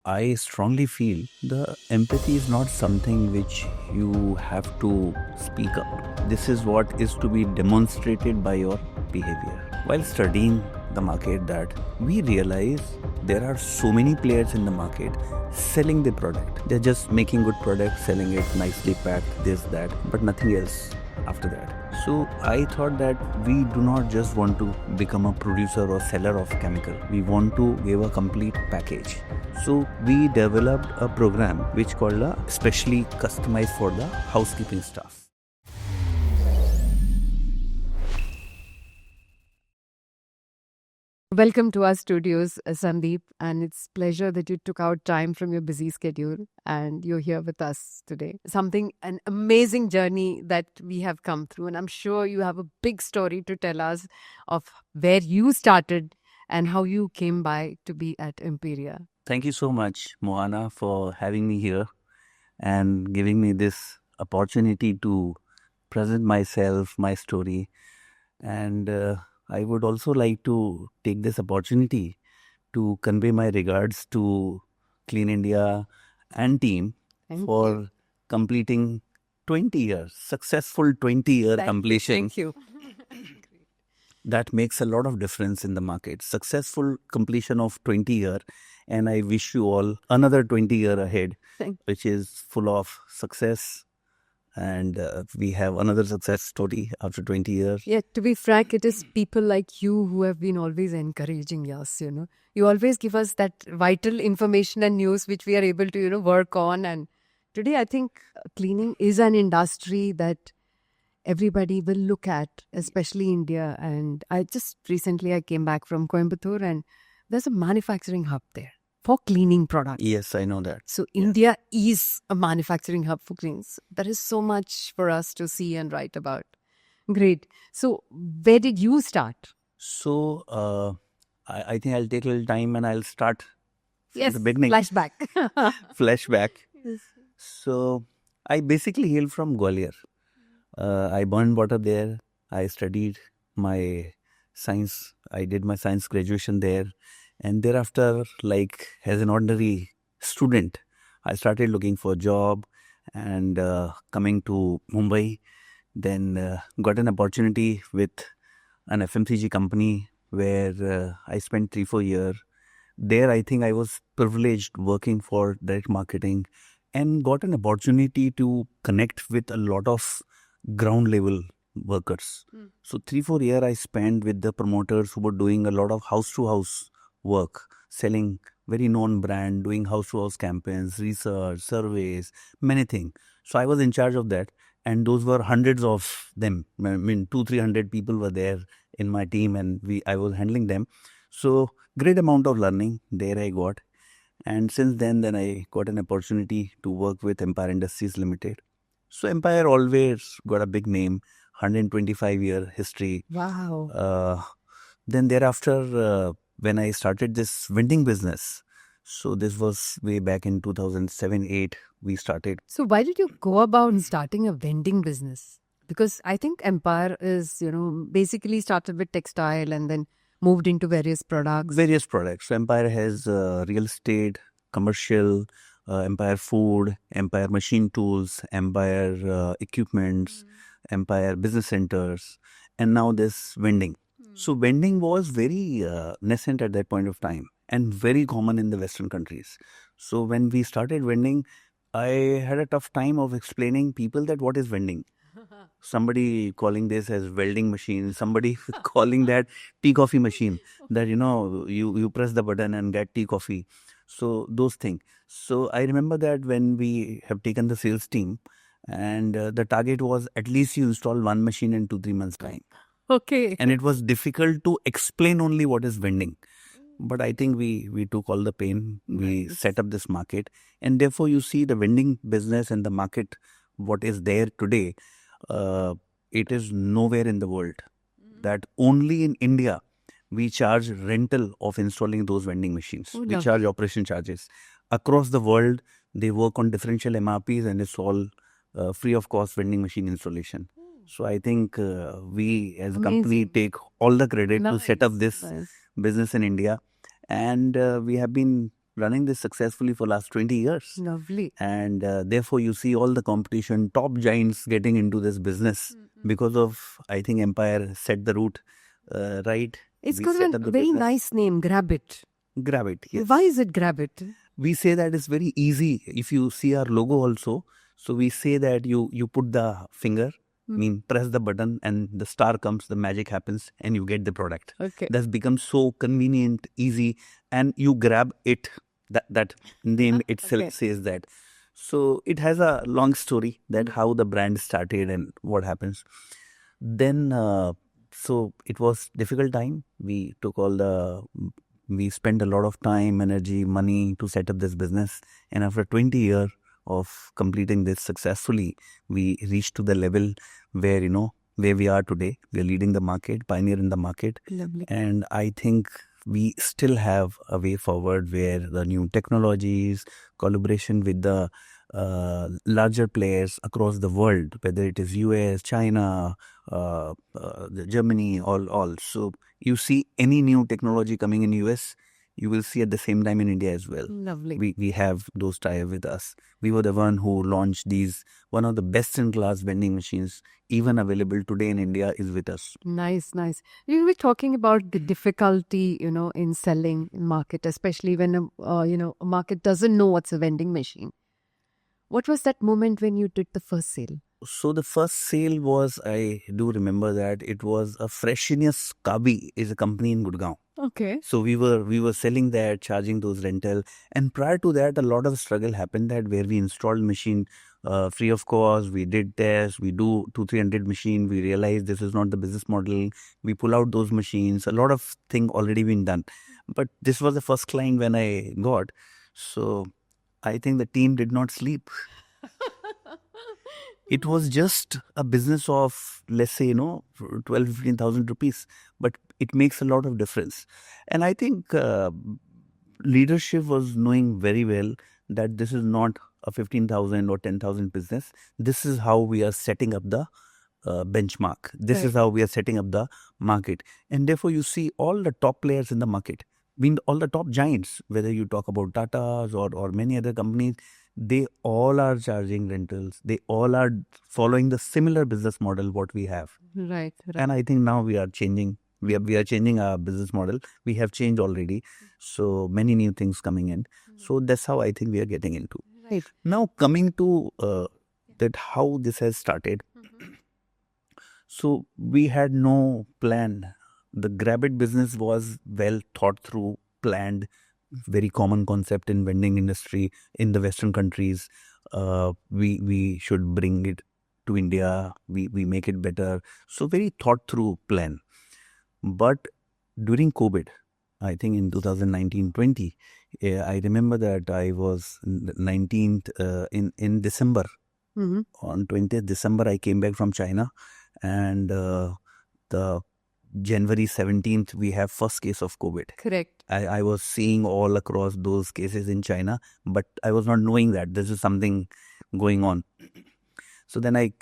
I strongly feel the empathy is not something which you have to speak up. This is what is to be demonstrated by your behavior. While studying the market, that we realize there are so many players in the market selling the product. They're just making good product, selling it nicely packed, this, that, but nothing else after that. So I thought that we do not just want to become a producer or seller of chemical. We want to give a complete package. So we developed a program which called a specially customized for the housekeeping staff. Welcome to our studios, Sandeep, and it's pleasure that you took out time from your busy schedule and you're here with us today. An amazing journey that we have come through, and I'm sure you have a big story to tell us of where you started and how you came by to be at EMPERIA. Thank you so much, Mohana, for having me here and giving me this opportunity to present myself, my story. And I would also like to take this opportunity to convey my regards to Clean India and team for completing 20 years, successful 20-year completion. Thank you. That makes a lot of difference in the market. Successful completion of 20 year, and I wish you all another 20 year ahead, which is full of success. And we have another success story after 20 years. Yeah, to be frank, it is people like you who have been always encouraging us, you know. You always give us that vital information and news which we are able to, work on. And today, I think cleaning is an industry that everybody will look at, especially India. And I came back from Coimbatore, and there's a manufacturing hub there for cleaning products. Yes, I know that. So India is a manufacturing hub for cleans. There is so much for us to see and write about. Great. So where did you start? So I think I'll take a little time and I'll start from the beginning. Flashback. Flashback. Yes. So I basically hail from Gwalior. I born water there. I studied my science. I did my science graduation there. And thereafter, like as an ordinary student, I started looking for a job and coming to Mumbai. Then got an opportunity with an FMCG company where I spent 3-4 years. There, I think I was privileged working for direct marketing and got an opportunity to connect with a lot of ground level workers. So 3-4 years I spent with the promoters who were doing a lot of house to house work, selling very known brand, doing house to house campaigns, research, surveys, many things. So I was in charge of that, and those were hundreds of them. I mean, 200-300 people were there in my team, and I was handling them. So great amount of learning there I got. And since then I got an opportunity to work with Empire Industries Limited. So Empire always got a big name, 125-year history. Wow. Then thereafter, when I started this vending business, so this was way back in 2007-8, we started. So why did you go about starting a vending business? Because I think Empire is, basically started with textile and then moved into various products. Various products. So Empire has real estate, commercial, Empire Food, Empire Machine Tools, Empire Equipments, Empire Business Centers, and now this vending. So vending was very nascent at that point of time and very common in the Western countries. So when we started vending, I had a tough time of explaining people that what is vending. Somebody calling this as welding machine, somebody calling that tea coffee machine, that you press the button and get tea coffee. So those things. So I remember that when we have taken the sales team, and the target was at least you install one machine in 2-3 months time. Okay. And it was difficult to explain only what is vending. But I think we took all the pain. We set up this market, and therefore you see the vending business and the market, what is there today, it is nowhere in the world. That only in India we charge rental of installing those vending machines. We charge operation charges. Across the world, they work on differential MRPs, and it's all free of cost vending machine installation. So I think we as a company take all the credit to set up this business in India. And we have been running this successfully for last 20 years. Lovely. And therefore, you see all the competition, top giants getting into this business because of, I think, Empire set the route right. It's We got set a up the very business. nice name, Grabbit. Grabbit, yes. Why is it Grabbit? We say that it's very easy. If you see our logo also, so we say that you put the finger, press the button, and the star comes, the magic happens, and you get the product. Okay. That's become so convenient, easy, and you grab it. That name itself Okay. says that. So it has a long story that how the brand started and what happens. Then, so it was difficult time. We spent a lot of time, energy, money to set up this business. And after 20 years of completing this successfully, we reached to the level where, where we are today. We are leading the market, pioneer in the market. Lovely. And I think we still have a way forward where the new technologies, collaboration with the larger players across the world, whether it is US, China, Germany, all. So you see any new technology coming in US, you will see at the same time in India as well. Lovely. We have those tie with us. We were the one who launched one of the best in class vending machines, even available today in India, is with us. Nice, nice. You were talking about the difficulty, in selling in market, especially when a market doesn't know what's a vending machine. What was that moment when you did the first sale? So the first sale was, I do remember that it was a Freshness Kabi is a company in Gurgaon. Okay. So we were selling that, charging those rental, and prior to that, a lot of struggle happened that where we installed machine free of cost. We did tests, we do 200-300 machine. We realized this is not the business model. We pull out those machines. A lot of thing already been done, but this was the first client when I got. So I think the team did not sleep. It was just a business of, let's say, 12,000-15,000 rupees, but it makes a lot of difference. And I think leadership was knowing very well that this is not a 15,000 or 10,000 business. This is how we are setting up the benchmark. This is how we are setting up the market. And therefore, you see all the top players in the market, all the top giants, whether you talk about Tata's or many other companies, they all are charging rentals. They all are following the similar business model what we have. Right. And I think now we are changing. We are changing our business model. We have changed already. So many new things coming in. So that's how I think we are getting into. Right. Now coming to that how this has started. So we had no plan. The Grabbit business was well thought through, planned, very common concept in vending industry in the Western countries. We should bring it to India. We make it better. So very thought through plan. But during COVID, I think in 2019-20, I remember that I was 19th in December. On 20th December, I came back from China, and the January 17th, we have first case of COVID. Correct. I was seeing all across those cases in China, but I was not knowing that this is something going on. So then I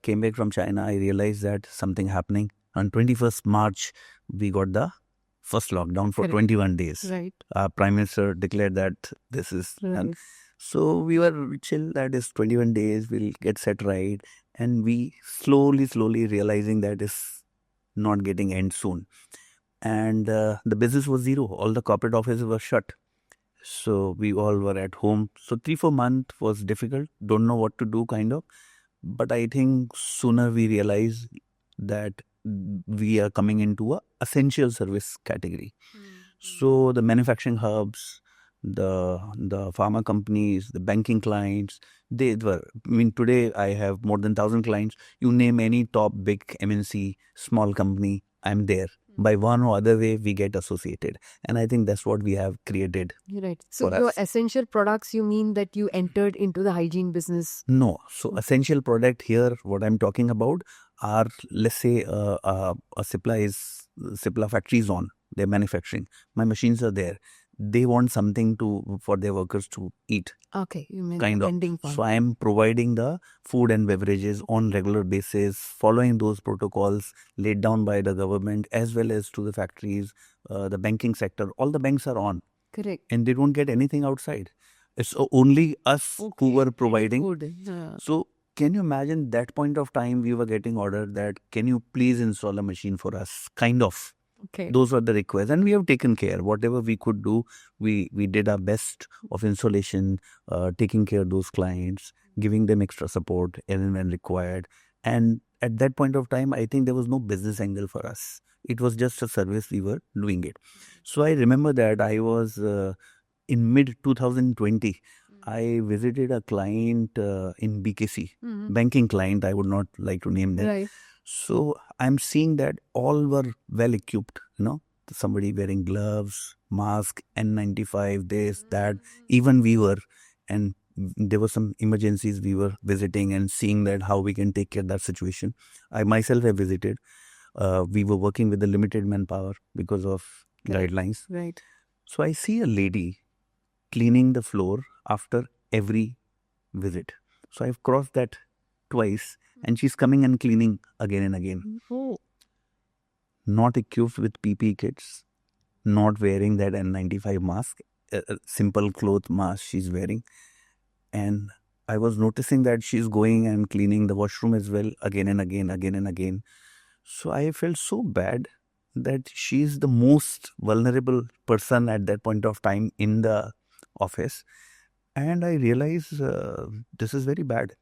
came back from China. I realized that something happening. On 21st March, we got the first lockdown for 21 days. Right. Our Prime Minister declared that this is... Right. So we were chill, that is 21 days, we'll get set right. And we slowly realizing that is not getting end soon. And the business was zero. All the corporate offices were shut. So we all were at home. So 3-4 months was difficult. Don't know what to do kind of. But I think sooner we realized that we are coming into a essential service category. So the manufacturing hubs, the pharma companies, the banking clients, they were, today I have more than 1,000 clients. You name any top big MNC, small company, I'm there. By one or other way, we get associated. And I think that's what we have created. Right. So your essential products, you mean that you entered into the hygiene business? No. So essential product here, what I'm talking about are, let's say, a Cipla factory is on. They're manufacturing. My machines are there. They want something for their workers to eat. Okay, you mean kind of. So I am providing the food and beverages on regular basis, following those protocols laid down by the government as well as to the factories, the banking sector. All the banks are on. Correct. and they don't get anything outside. It's only us who were providing. Good. Yeah. So can you imagine that point of time we were getting ordered that can you please install a machine for us? Kind of. Okay. Those were the requests, and we have taken care. Whatever we could do, we did our best of installation, taking care of those clients, giving them extra support as and when required. And at that point of time, I think there was no business angle for us. It was just a service we were doing it. So I remember that I was in mid 2020. I visited a client in BKC, banking client. I would not like to name them. Right. So I'm seeing that all were well equipped, somebody wearing gloves, mask, N95, this, that, even we were. And there were some emergencies we were visiting and seeing that how we can take care of that situation. I myself have visited. We were working with the limited manpower because of guidelines. Right. So I see a lady cleaning the floor after every visit. So I've crossed that twice and she's coming and cleaning again and again. Oh. Not equipped with PPE kits, not wearing that N95 mask, a simple cloth mask she's wearing. And I was noticing that she's going and cleaning the washroom as well again and again, again and again. So I felt so bad that she's the most vulnerable person at that point of time in the office. And I realized this is very bad.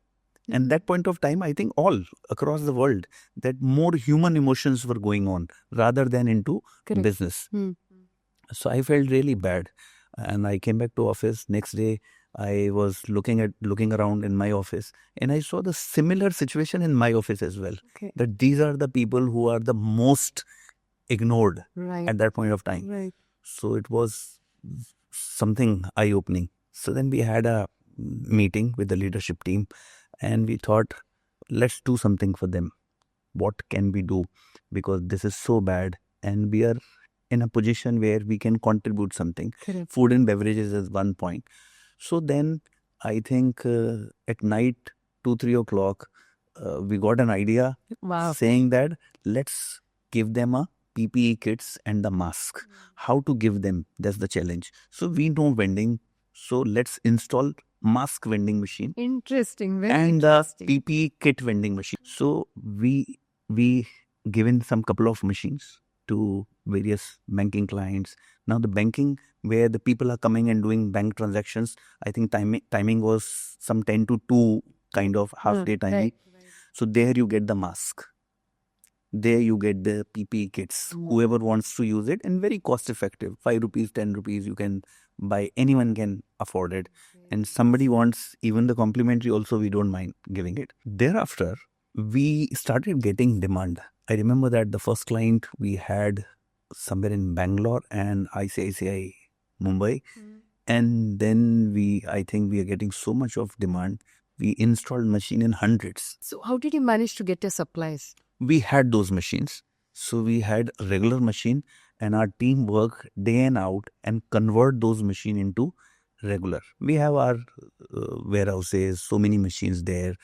And that point of time, I think all across the world, that more human emotions were going on rather than into Correct. business. So I felt really bad. And I came back to office. Next day, I was looking around in my office and I saw the similar situation in my office as well. Okay. That these are the people who are the most ignored Right. at that point of time. Right. So it was something eye-opening. So then we had a meeting with the leadership team and we thought, let's do something for them. What can we do? Because this is so bad and we are in a position where we can contribute something. Correct. Food and beverages is one point. So then I think at night, 2-3 o'clock, we got an idea saying that let's give them a PPE kits and the mask. How to give them? That's the challenge. So we know vending. So let's install mask vending machine. Interesting. Very and interesting. the PPE kit vending machine. So we given some couple of machines to various banking clients. Now the banking where the people are coming and doing bank transactions, I think timing was some 10 to 2 kind of half day timing. Right. So there you get the mask. There you get the PPE kits. Whoever wants to use it and very cost effective. 5 rupees, 10 rupees, you can buy. Anyone can afford it. And somebody wants even the complimentary also, we don't mind giving it. Thereafter, we started getting demand. I remember that the first client we had somewhere in Bangalore and ICICI Mumbai. And then I think we are getting so much of demand. We installed machine in hundreds. So how did you manage to get your supplies? We had those machines. So we had a regular machine and our team worked day and out and convert those machine into regular. We have our warehouses, so many machines there.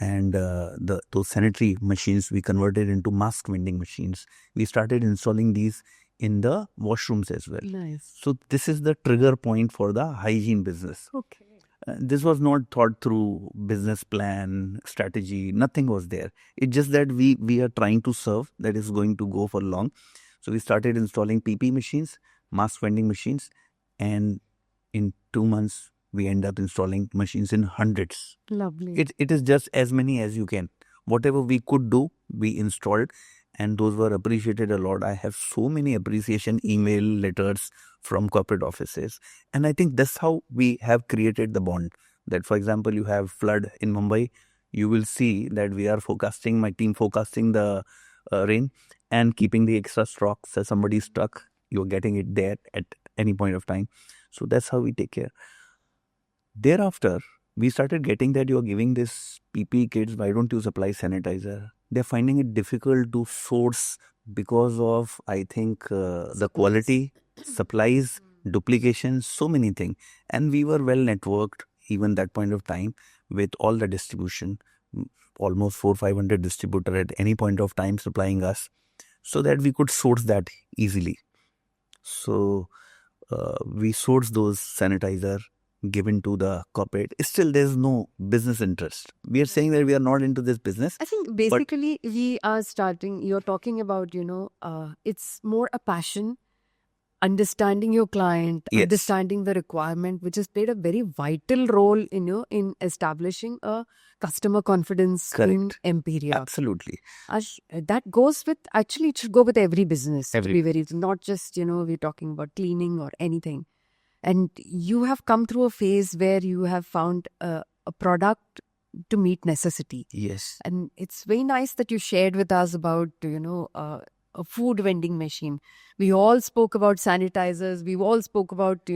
And those sanitary machines we converted into mask vending machines. We started installing these in the washrooms as well. Nice. So this is the trigger point for the hygiene business. Okay. This was not thought through business plan, strategy, nothing was there. It's just that we are trying to serve, that is going to go for long. So we started installing PP machines, mask vending machines, and in 2 months, we end up installing machines in hundreds. Lovely. It is just as many as you can. Whatever we could do, we installed, and those were appreciated a lot. I have so many appreciation email letters from corporate offices. And I think that's how we have created the bond. That, for example, you have flood in Mumbai, you will see that we are forecasting, my team forecasting the rain and keeping the extra stock. So somebody's stuck, you're getting it there at any point of time. So that's how we take care. Thereafter, we started getting that you're giving this PPE kits, why don't you supply sanitizer? They're finding it difficult to source because of, I think, the quality, supplies, duplication, so many things. And we were well networked even that point of time with all the distribution, almost 400-500 distributor at any point of time supplying us so that we could source that easily. So we source those sanitizer given to the corporate. Still, there's no business interest. We are saying that we are not into this business. I think basically we are starting, you're talking about, it's more a passion, understanding your client, Yes. understanding the requirement, which has played a very vital role in establishing a customer confidence in Correct. EMPERIA. Absolutely. Ash, that goes with, actually, it should go with every business. Every- To be very, not just, we're talking about cleaning or anything. And you have come through a phase where you have found a product to meet necessity. Yes. And it's very nice that you shared with us about, a food vending machine. We all spoke about sanitizers. We all spoke about,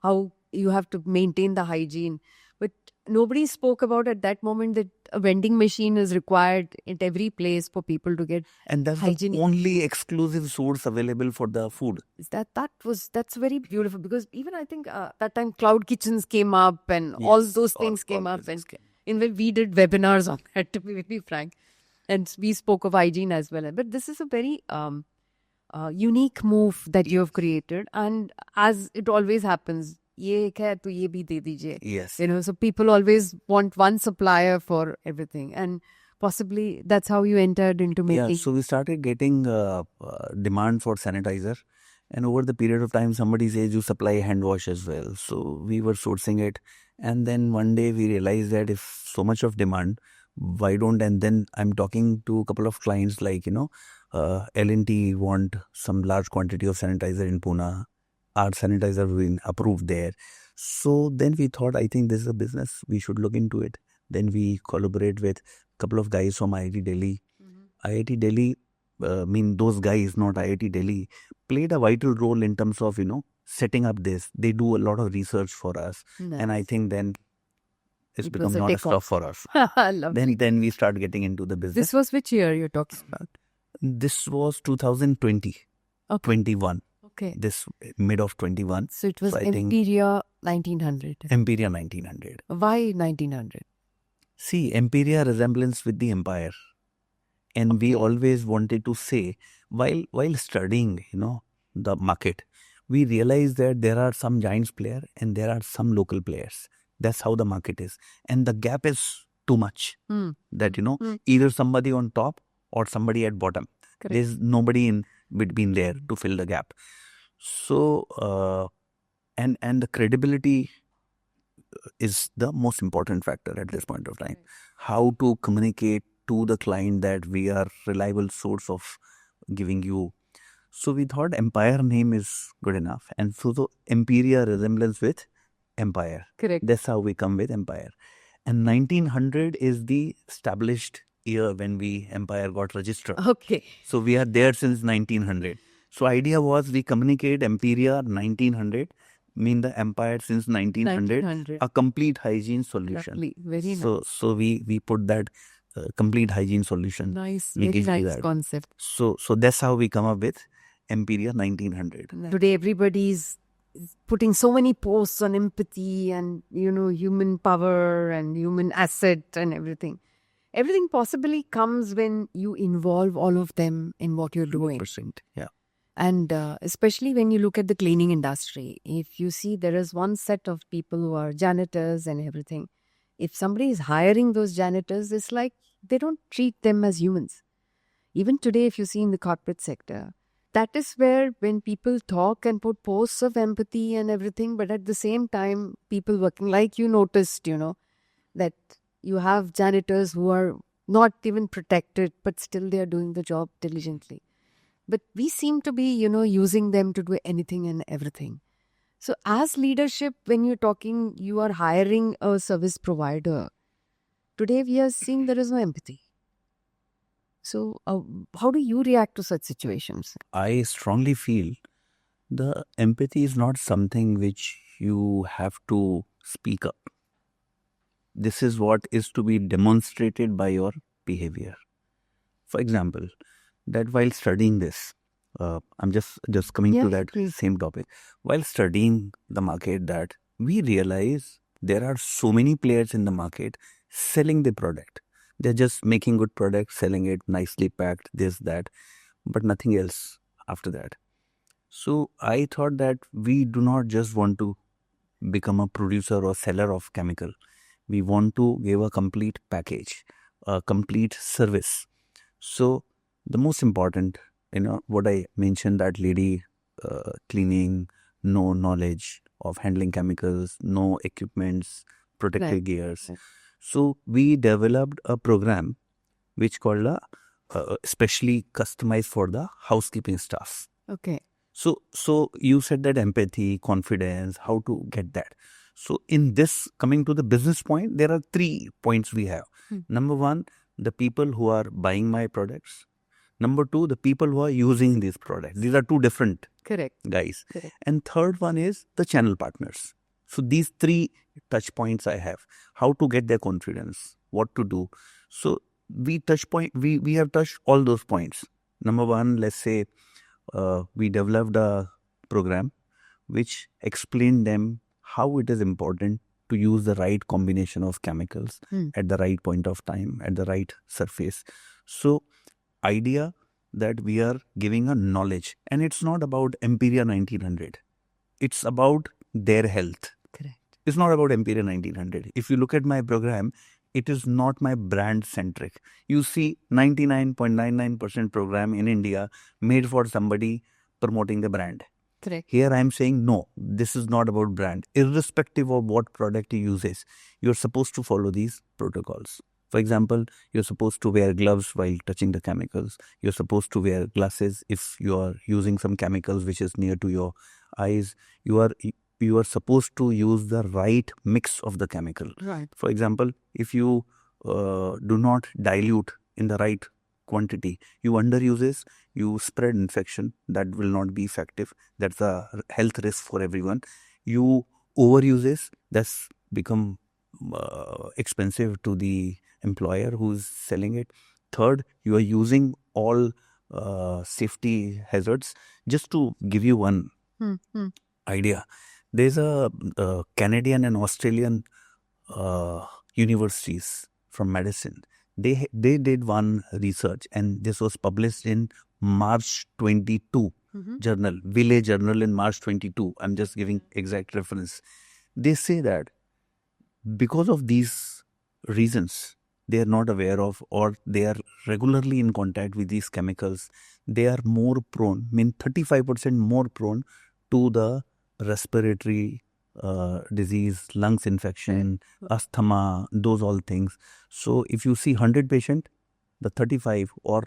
how you have to maintain the hygiene. But nobody spoke about at that moment that a vending machine is required at every place for people to get And that's hygienic. the only exclusive source available for the food. That's very beautiful, because even I think that time cloud kitchens came up and all Yes, those all- things came all up, business and came. in fact we did webinars on that, to be very frank, and we spoke of hygiene as well. But this is a very unique move that you have created, and as it always happens, ye ek hai to ye bhi de dijiye. Yes. So people always want one supplier for everything, and possibly that's how you entered into making. Yeah, so we started getting demand for sanitizer, and over the period of time, somebody says you supply hand wash as well. So we were sourcing it, and then one day we realized that if so much of demand, why don't? And then I'm talking to a couple of clients like L&T want some large quantity of sanitizer in Pune. Our sanitizer been approved there. So then we thought, I think this is a business, we should look into it. Then we collaborate with a couple of guys from IIT Delhi. IIT Delhi, those guys, not IIT Delhi, played a vital role in terms of, setting up this. They do a lot of research for us. And I think then it's It become was a non-stop for us. I love it. Then we start getting into the business. This was which year you're talking about? This was 2020, Okay. 21. Okay. This mid of 21. So it was I think EMPERIA 1900. EMPERIA 1900. Why 1900? See, EMPERIA resemblance with the empire. And we always wanted to say, while studying, the market, we realized that there are some giants player and there are some local players. That's how the market is. And the gap is too much. That, either somebody on top or somebody at bottom. Correct. There's nobody in between there to fill the gap. So, and the credibility is the most important factor at this point of time. How to communicate to the client that we are reliable source of giving you. So we thought Empire name is good enough. And so the EMPERIA resemblance with Empire. Correct. That's how we come with Empire. And 1900 is the established year when Empire got registered. Okay. So we are there since 1900. So idea was we communicate EMPERIA 1900, mean the Empire since 1900, 1900. a complete hygiene solution. Lovely. Very nice. So we put that complete hygiene solution. Nice. We Very give you nice that. concept. So that's how we come up with EMPERIA 1900. Today everybody's putting so many posts on empathy and, human power and human asset and everything. Everything possibly comes when you involve all of them in what you're doing. 100%. Yeah. And especially when you look at the cleaning industry, if you see there is one set of people who are janitors and everything. If somebody is hiring those janitors, it's like they don't treat them as humans. Even today, if you see in the corporate sector, that is where when people talk and put posts of empathy and everything, but at the same time, people working, like you noticed, that you have janitors who are not even protected, but still they are doing the job diligently. But we seem to be, using them to do anything and everything. So as leadership, when you're talking, you are hiring a service provider. Today we are seeing there is no empathy. So how do you react to such situations? I strongly feel the empathy is not something which you have to speak up. This is what is to be demonstrated by your behavior. For example, that while studying this, I'm just coming to that same topic. While studying the market, that we realize there are so many players in the market selling the product. They're just making good product, selling it nicely packed, this, that, but nothing else after that. So I thought that we do not just want to become a producer or seller of chemical. We want to give a complete package, a complete service. So the most important, what I mentioned, that lady cleaning, no knowledge of handling chemicals, no equipments, protective Right. gears. Right. So we developed a program which called specially customized for the housekeeping staff. Okay. So you said that empathy, confidence, how to get that. So in this, coming to the business point, there are 3 points we have. Number 1, the people who are buying my products. Number 2, the people who are using these products. These are 2 different Correct. guys. Correct. And third one is the channel partners. So these 3 touch points I have. How to get their confidence, what to do. So we have touched all those points. Number 1, let's say we developed a program which explained them how it is important to use the right combination of chemicals at the right point of time, at the right surface. So idea that we are giving a knowledge, and it's not about Emperia 1900. It's about their health. Correct. It's not about Emperia 1900. If you look at my program, it is not my brand centric. You see 99.99% program in India made for somebody promoting the brand. Correct. Here I am saying, no, this is not about brand. Irrespective of what product you uses, you're supposed to follow these protocols. For example, you're supposed to wear gloves while touching the chemicals. You're supposed to wear glasses if you are using some chemicals which is near to your eyes. You are supposed to use the right mix of the chemical. Right. For example, if you do not dilute in the right quantity, you underuses, you spread infection. That will not be effective. That's a health risk for everyone. You overuses, that's become expensive to the employer who's selling it. Third, you are using all safety hazards. Just to give you one idea, there's a Canadian and Australian universities from medicine. They did one research, and this was published in March 22 journal, Village Journal in March 22. I'm just giving exact reference. They say that because of these reasons, they are not aware of, or they are regularly in contact with these chemicals, they are more prone, 35% more prone to the respiratory disease, lungs infection, asthma, those all things. So if you see 100 patient, the 35, or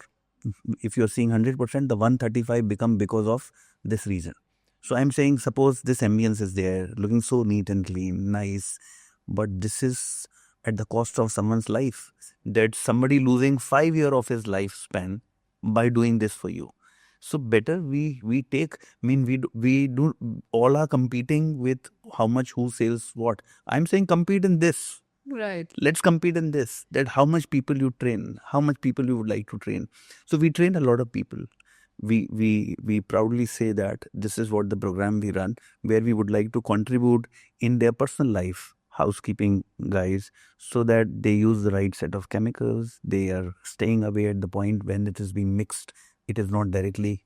if you're seeing 100%, the 135 become because of this reason. So I'm saying, suppose this ambience is there, looking so neat and clean, nice, but this is at the cost of someone's life. That somebody losing 5 years of his lifespan by doing this for you. So better we take. I mean, we do all are competing with how much who sells what. I'm saying compete in this. Right. Let's compete in this. That how much people you train, how much people you would like to train. So we train a lot of people. We proudly say that this is what the program we run, where we would like to contribute in their personal life, housekeeping guys, so that they use the right set of chemicals. They are staying away at the point when it is being mixed. It is not directly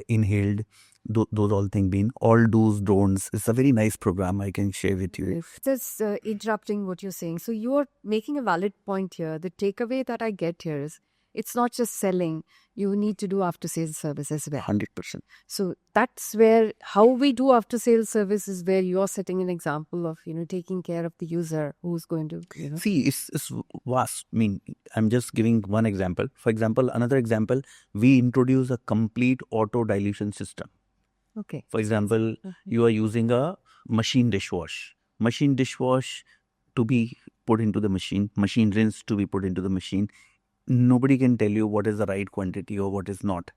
inhaled. Those all things being all do's don'ts. It's a very nice program I can share with you. Just interrupting what you're saying. So you're making a valid point here. The takeaway that I get here is it's not just selling. You need to do after sales service as well. 100%. So that's where how we do after sales service is where you're setting an example of, taking care of the user who's going to, See, it's vast. I mean, I'm just giving one example. For example, another example, we introduce a complete auto dilution system. Okay. For example, you are using a machine dishwash. Machine dishwash to be put into the machine. Machine rinse to be put into the machine. Nobody can tell you what is the right quantity or what is not.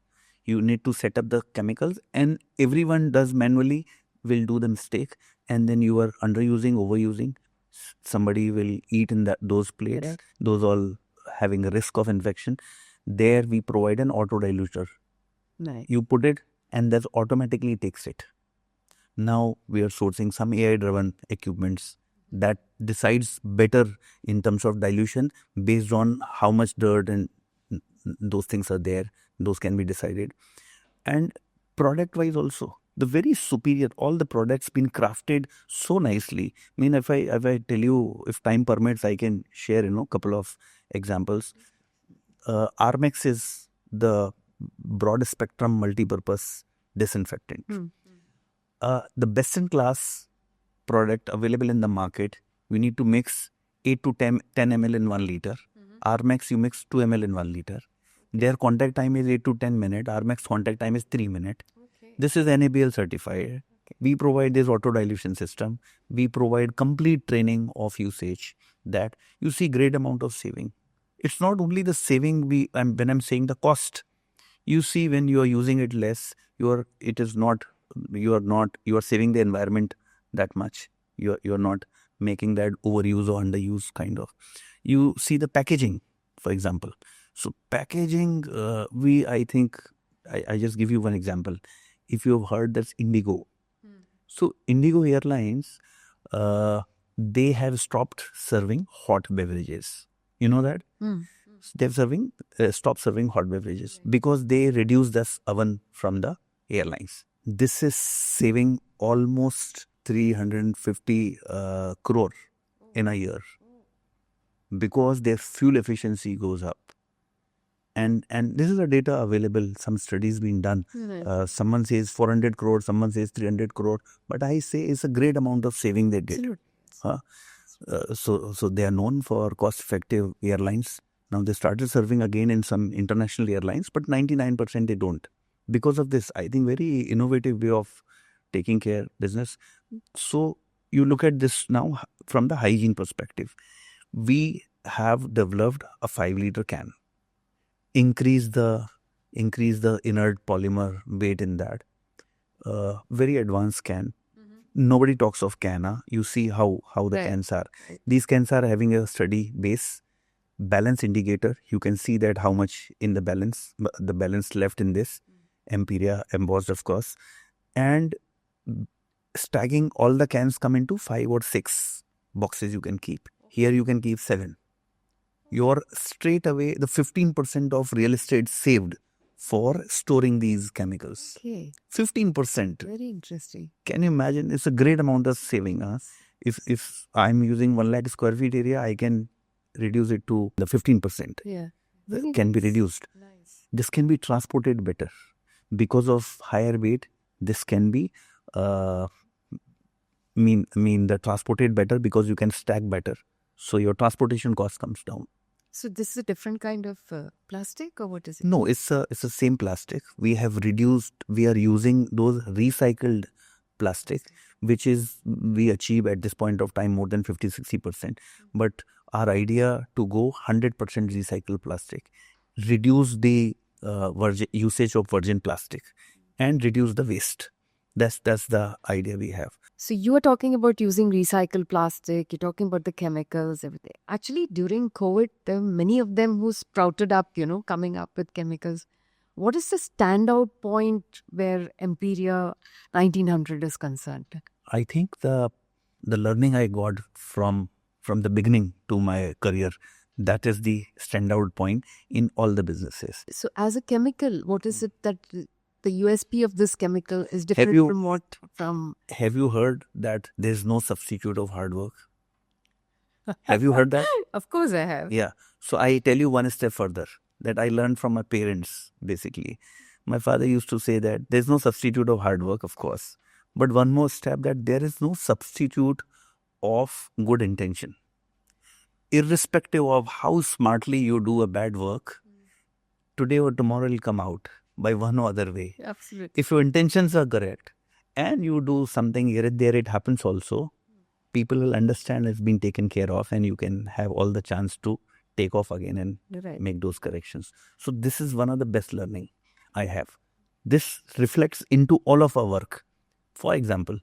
You need to set up the chemicals, and everyone does manually, will do the mistake, and then you are underusing, overusing. Somebody will eat in those plates. Correct. Those all having a risk of infection. There we provide an auto diluter. Nice. You put it, and that automatically takes it. Now we are sourcing some AI-driven equipments that decides better in terms of dilution based on how much dirt and those things are there. Those can be decided. And product wise also, the very superior, all the products been crafted so nicely. I mean, if I tell you, if time permits, I can share, couple of examples. Armex is the broad spectrum multi-purpose disinfectant. The best in class product available in the market. We need to mix 8 to 10 ml in 1 liter. Armex, you mix 2 ml in 1 liter. Their contact time is 8 to 10 minutes. Armex contact time is 3 minutes. This is NABL certified. We provide this auto dilution system. We provide complete training of usage, that you see great amount of saving. It's not only the saving when I'm saying the cost. You see, when you are using it less, you are saving the environment that much. You're not making that overuse or underuse kind of. You see the packaging, for example. So packaging, I think I just give you one example. If you have heard, that's Indigo. So Indigo Airlines, they have stopped serving hot beverages. You know that? They've stopped serving hot beverages because they reduced the oven from the airlines. This is saving almost 350 crore in a year because their fuel efficiency goes up. And this is the data available. Some studies being done. Someone says 400 crore, someone says 300 crore. But I say it's a great amount of saving they did. So they are known for cost-effective airlines. Now they started serving again in some international airlines, but 99% they don't. Because of this, I think very innovative way of taking care business. So you look at this now from the hygiene perspective. We have developed a 5-liter can. Increase the inert polymer weight in that. Very advanced can. Nobody talks of can. You see how the cans are. These cans are having a steady base. Balance indicator. You can see that how much in the balance left in this. EMPERIA embossed, of course. And stacking, all the cans come into 5 or 6 boxes you can keep. Here you can keep 7. You're straight away the 15% of real estate saved for storing these chemicals. 15%. Very interesting. Can you imagine? It's a great amount of saving. If I'm using 1 lakh square feet area, I can reduce it to the 15%. Can be reduced. This can be transported better. Because of higher weight, this can be the transported better because you can stack better. So your transportation cost comes down. So this is a different kind of plastic, or what is it? No, it's the same plastic. We are using those recycled plastic, which is we achieve at this point of time more than 50-60%. But our idea to go 100% recycled plastic, reduce the usage of virgin plastic, and reduce the waste. That's the idea we have. So you are talking about using recycled plastic, you're talking about the chemicals, everything. Actually, during COVID, there were many of them who sprouted up, coming up with chemicals. What is the standout point where EMPERIA 1900 is concerned? I think the learning I got from the beginning to my career, that is the standout point in all the businesses. So as a chemical, what is it that the USP of this chemical is different from what from... Have you heard that there's no substitute of hard work? Have you heard that? Of course I have. Yeah. So I tell you one step further that I learned from my parents, basically. My father used to say that there's no substitute of hard work, of course. But one more step, that there is no substitute of good intention. Irrespective of how smartly you do a bad work, today or tomorrow will come out by one or other way. Absolutely. If your intentions are correct and you do something here and there, it happens also, people will understand it's been taken care of and you can have all the chance to take off again and make those corrections. So this is one of the best learning I have. This reflects into all of our work. For example,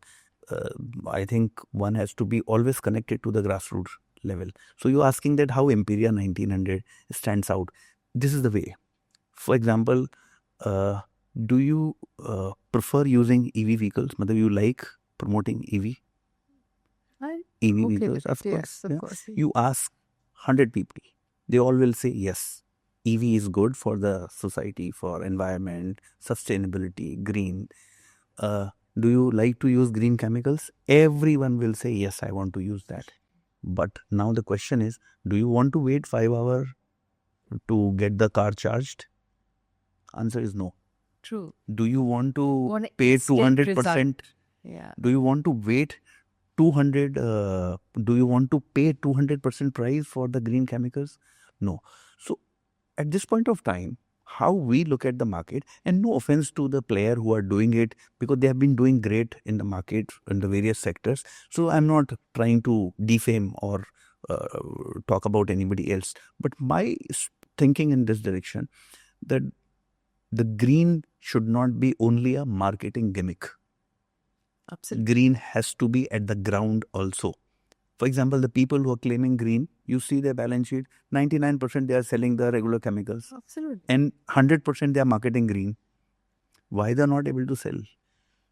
I think one has to be always connected to the grassroots level. So you're asking that how EMPERIA 1900 stands out. This is the way. For example, do you prefer using EV vehicles? Do you like promoting EV? EV vehicles, of course. Yes, of course. You ask 100 people, they all will say yes. EV is good for the society, for environment, sustainability, green. Do you like to use green chemicals? Everyone will say, yes, I want to use that. But now the question is, do you want to wait 5 hours to get the car charged? Answer is no. True. Do you want to Want pay instant 200%? result. Yeah. Do you want to wait 200? Do you want to pay 200% price for the green chemicals? No. So at this point of time, how we look at the market, and no offense to the player who are doing it, because they have been doing great in the market in the various sectors. So I'm not trying to defame or talk about anybody else. But my thinking in this direction, that the green should not be only a marketing gimmick. Absolutely. Green has to be at the ground also. For example, the people who are claiming green, you see their balance sheet, 99% they are selling the regular chemicals. Absolutely. And 100% they are marketing green. Why they are not able to sell?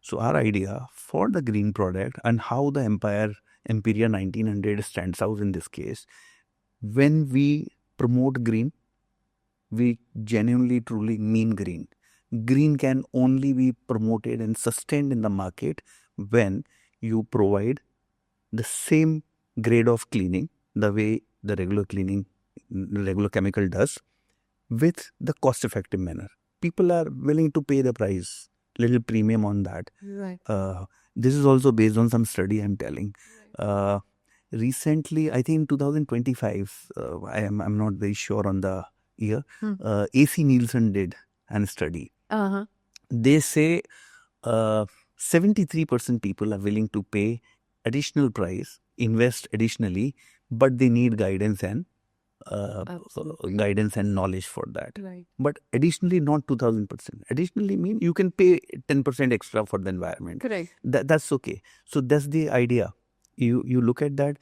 So our idea for the green product, and how the EMPERIA 1900 stands out in this case, when we promote green, we genuinely truly mean green. Green can only be promoted and sustained in the market when you provide the same grade of cleaning, the way the regular chemical does, with the cost-effective manner. People are willing to pay the price, little premium on that. Right. This is also based on some study I'm telling. Recently, I think in 2025, I'm not very sure on the year, AC Nielsen did a study. Uh-huh. They say 73% people are willing to pay additional price, invest additionally, but they need guidance and knowledge for that. Right. But additionally, not 2000%. Additionally mean you can pay 10% extra for the environment. Correct. That's okay. So that's the idea. You look at that,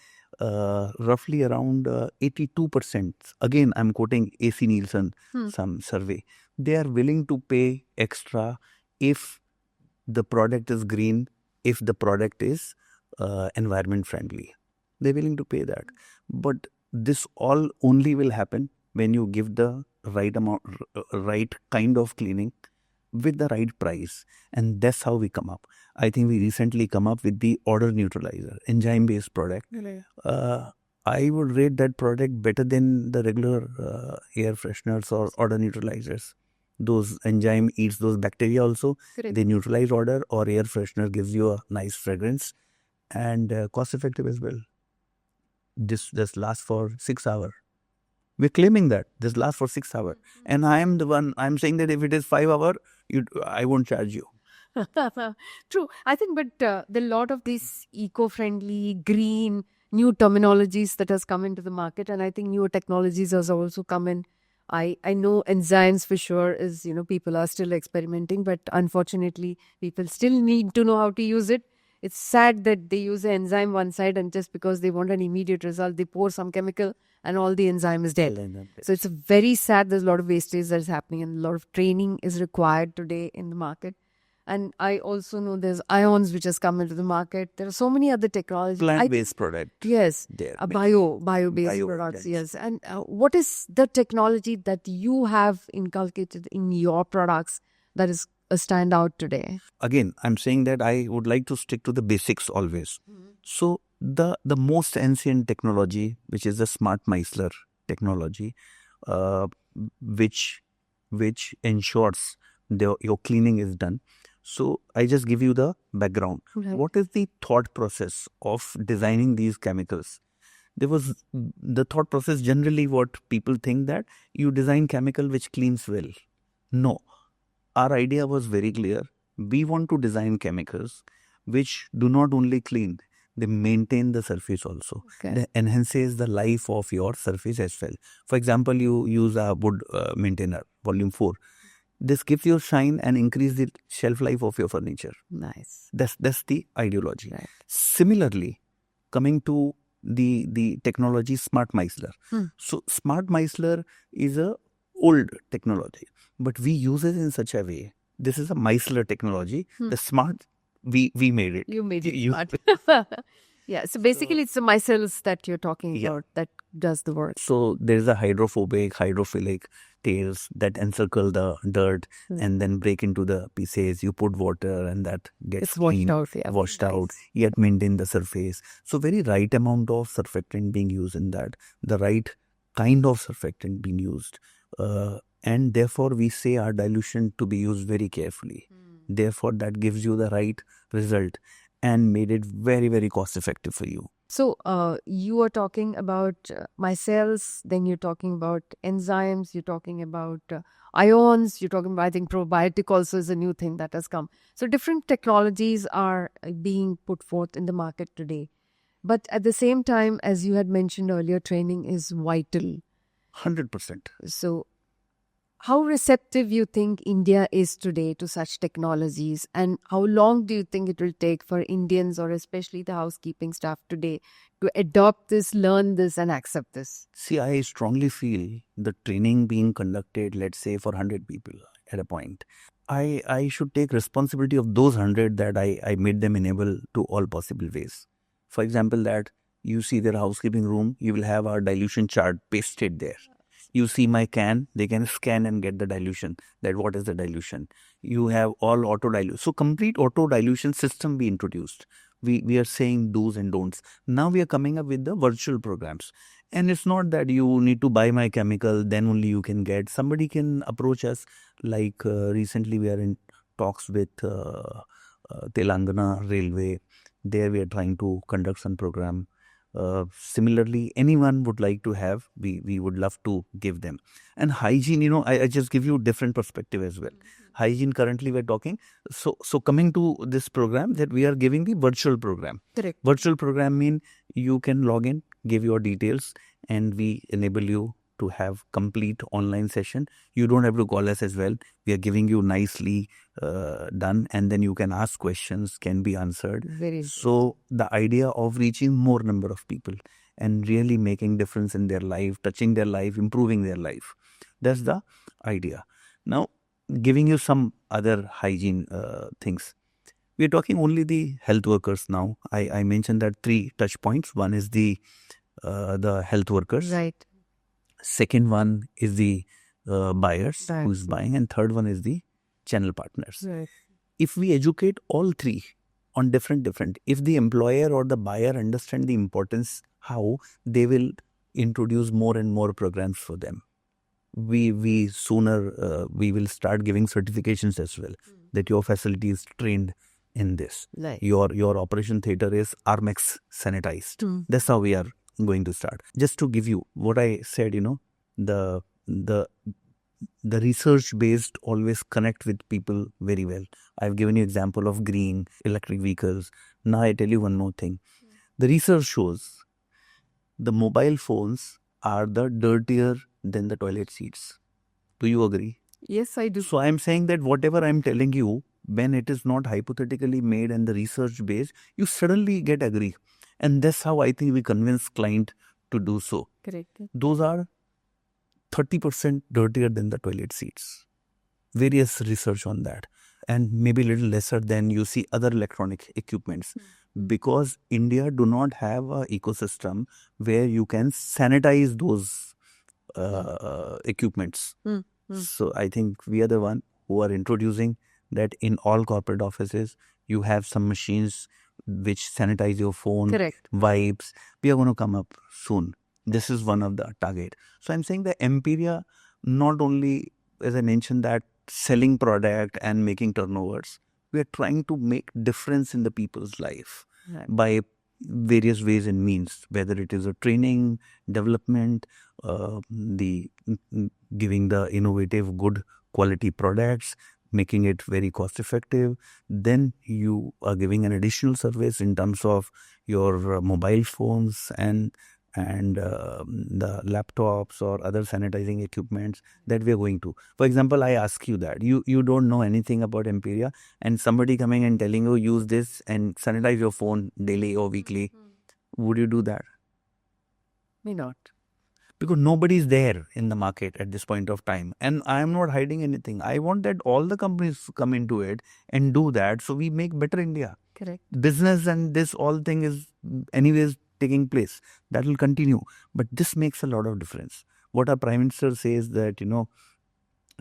roughly around 82%. Again, I'm quoting AC Nielsen, some survey. They are willing to pay extra if the product is green, if the product is environment friendly. They're willing to pay that. But this all only will happen when you give the right amount, right kind of cleaning with the right price. And that's how we come up. I think we recently come up with the odor neutralizer, enzyme-based product. I would rate that product better than the regular air fresheners or odor neutralizers. Those enzyme eats those bacteria also. Correct. They neutralize odor, or air freshener gives you a nice fragrance, and cost effective as well. This lasts for 6 hours. We're claiming that this lasts for 6 hours. And I am the one, I'm saying that if it is 5 hours, I won't charge you. True. I think, but there are a lot of these eco-friendly, green, new terminologies that has come into the market, and I think newer technologies has also come in. I know enzymes for sure is, people are still experimenting, but unfortunately, people still need to know how to use it. It's sad that they use the enzyme one side, and just because they want an immediate result, they pour some chemical and all the enzyme is dead. So it's a very sad. There's a lot of wastage that is happening, and a lot of training is required today in the market. And I also know there's ions which has come into the market. There are so many other technologies. Plant-based product. Yes. Bio-based Bio products. Yes. And what is the technology that you have inculcated in your products that is a standout today? Again, I'm saying that I would like to stick to the basics always. So the most ancient technology, which is the smart micellar technology, which ensures your cleaning is done. So I just give you the background. Right. What is the thought process of designing these chemicals? There was the thought process, generally what people think, that you design chemical which cleans well. No, our idea was very clear. We want to design chemicals which do not only clean, they maintain the surface also. Okay. They enhances the life of your surface as well. For example, you use a wood maintainer, volume 4. This gives you shine and increase the shelf life of your furniture. Nice. That's the ideology. Right. Similarly, coming to the technology smart micellar. So smart micellar is a old technology, but we use it in such a way. This is a micellar technology. The smart, we made it. You made it smart. Yeah. So basically, it's the micelles that you're talking Yeah. about that does the work. So there's a hydrophobic, hydrophilic tails that encircle the dirt and then break into the pieces. You put water and that gets It's washed cleaned, out. Yeah. washed out, yet maintain the surface. So very right amount of surfactant being used in that, the right kind of surfactant being used. And therefore we say our dilution to be used very carefully. Therefore that gives you the right result and made it very, very cost effective for you. So you are talking about micelles, then you're talking about enzymes, you're talking about ions, you're talking about, I think probiotic also is a new thing that has come. So different technologies are being put forth in the market today. But at the same time, as you had mentioned earlier, training is vital. 100%. So how receptive you think India is today to such technologies, and how long do you think it will take for Indians, or especially the housekeeping staff today, to adopt this, learn this, and accept this? See, I strongly feel the training being conducted, let's say, for 100 people at a point. I should take responsibility of those 100 that I made them enable to all possible ways. For example, that you see their housekeeping room, you will have our dilution chart pasted there. You see my can, they can scan and get the dilution, that what is the dilution. You have all auto dilution. So complete auto dilution system be introduced. We are saying do's and don'ts. Now we are coming up with the virtual programs. And it's not that you need to buy my chemical, then only you can get. Somebody can approach us, like recently we are in talks with Telangana Railway. There we are trying to conduct some program. Similarly, anyone would like to have, we would love to give them. And hygiene, I just give you different perspective as well. Hygiene currently we're talking. So coming to this program, that we are giving the virtual program. Correct. Virtual program mean you can log in, give your details, and we enable you to have complete online session. You don't have to call us as well. We are giving you nicely done, and then you can ask questions, can be answered. Very So the idea of reaching more number of people and really making difference in their life, touching their life, improving their life. That's the idea. Now, giving you some other hygiene things. We're talking only the health workers now. I mentioned that 3 touch points. One is the health workers. right. Second one is the buyers Buyers. who's buying, and third one is the channel partners. Right. If we educate all three on different, if the employer or the buyer understand the importance, how they will introduce more and more programs for them. We sooner we will start giving certifications as well, that your facility is trained in this. Right. Your operation theater is Armex sanitized. That's how we are going to start. Just to give you what I said, the research based always connect with people very well. I've given you example of green electric vehicles. Now I tell you one more thing. The research shows the mobile phones are the dirtier than the toilet seats. Do you agree? Yes, I do. So I'm saying that whatever I'm telling you, when it is not hypothetically made and the research based, you suddenly get agree. And that's how I think we convince client to do so. Correct. Those are 30% dirtier than the toilet seats. Various research on that. And maybe a little lesser than you see other electronic equipments. Because India do not have an ecosystem where you can sanitize those equipments. So I think we are the one who are introducing that in all corporate offices. You have some machines which sanitize your phone, Correct. wipes. We are going to come up soon. This is one of the target. So I'm saying the EMPERIA, not only, as I mentioned, that selling product and making turnovers, we are trying to make difference in the people's life by various ways and means, whether it is a training, development, the giving the innovative, good quality products, making it very cost effective. Then you are giving an additional service in terms of your mobile phones and the laptops or other sanitizing equipments that we are going to. For example, I ask you that you don't know anything about EMPERIA, and somebody coming and telling you use this and sanitize your phone daily or weekly. Would you do that? May not. because nobody is there in the market at this point of time. And I am not hiding anything. I want that all the companies come into it and do that, so we make better India. Correct. Business and this all thing is anyways taking place. That will continue. But this makes a lot of difference. What our Prime Minister says that,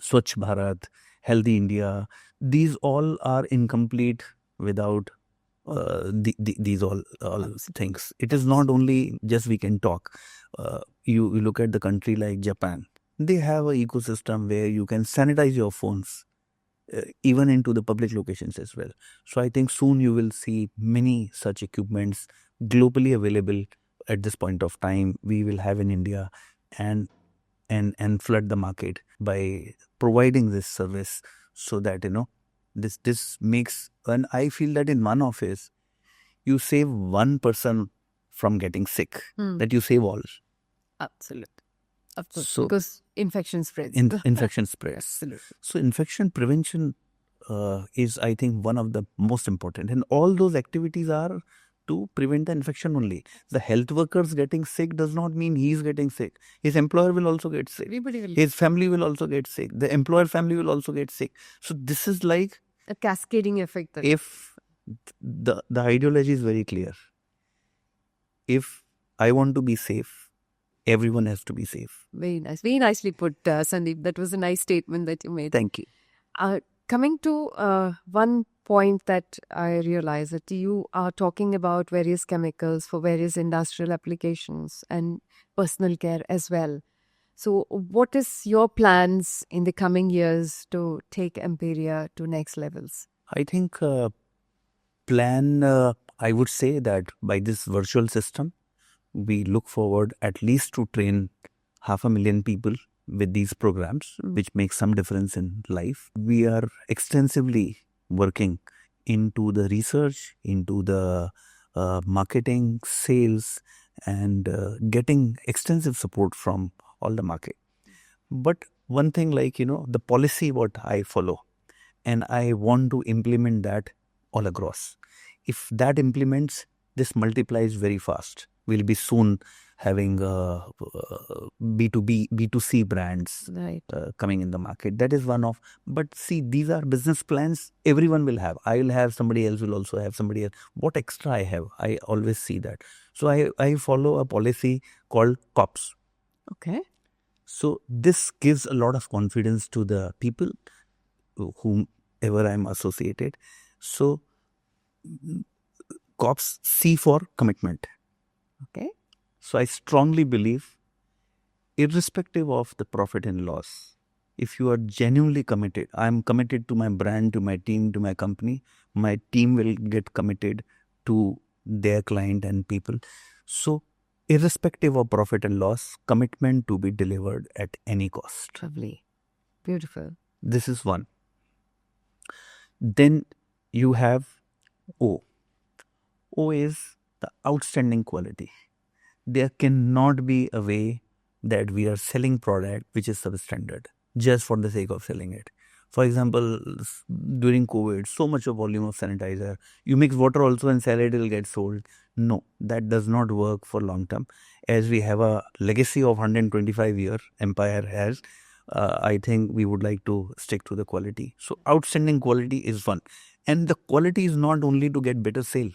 Swachh Bharat, Healthy India, these all are incomplete without these all things. It is not only just we can talk. You look at the country like Japan. They have an ecosystem where you can sanitize your phones even into the public locations as well. So I think soon you will see many such equipments globally available at this point of time. We will have in India and flood the market by providing this service, so that this makes, and I feel that in one office you save one person from getting sick, that you save all. Absolutely. Of course, So- because infection spreads. Infection spreads. Absolutely. So infection prevention is, I think, one of the most important, and all those activities are to prevent the infection only. The health workers getting sick does not mean he is getting sick. His employer will also get sick. Everybody will. His family will also get sick. The employer family will also get sick. So this is like, A cascading effect. if the ideology is very clear. If I want to be safe, everyone has to be safe. Very nice. Very nicely put, Sandeep. That was a nice statement that you made. Thank you. Coming to one point that I realize, that you are talking about various chemicals for various industrial applications and personal care as well. So what is your plans in the coming years to take EMPERIA to next levels? I think I would say that by this virtual system, we look forward at least to train 500,000 people with these programs, which makes some difference in life. We are extensively working into the research, into the marketing, sales, and getting extensive support from all the market. But one thing, like, the policy what I follow, and I want to implement that all across. If that implements, this multiplies very fast. We'll be soon having B2B, B2C brands Right. coming in the market. That is one of. But see, these are business plans everyone will have. I will have, somebody else will also have, somebody else. What extra I have, I always see that. So I follow a policy called COPS. Okay. So this gives a lot of confidence to the people whomever I'm associated. So COPS, C for commitment. Okay. So I strongly believe, irrespective of the profit and loss, if you are genuinely committed, I'm committed to my brand, to my team, to my company, my team will get committed to their client and people. So irrespective of profit and loss, commitment to be delivered at any cost. Lovely. Beautiful. This is one. Then you have O. O is the outstanding quality. There cannot be a way that we are selling product which is substandard just for the sake of selling it. For example, during COVID, so much of volume of sanitizer, you mix water also and sell it, it will get sold. No, that does not work for long term. As we have a legacy of 125 years, Empire has, I think we would like to stick to the quality. So outstanding quality is one. And the quality is not only to get better sale.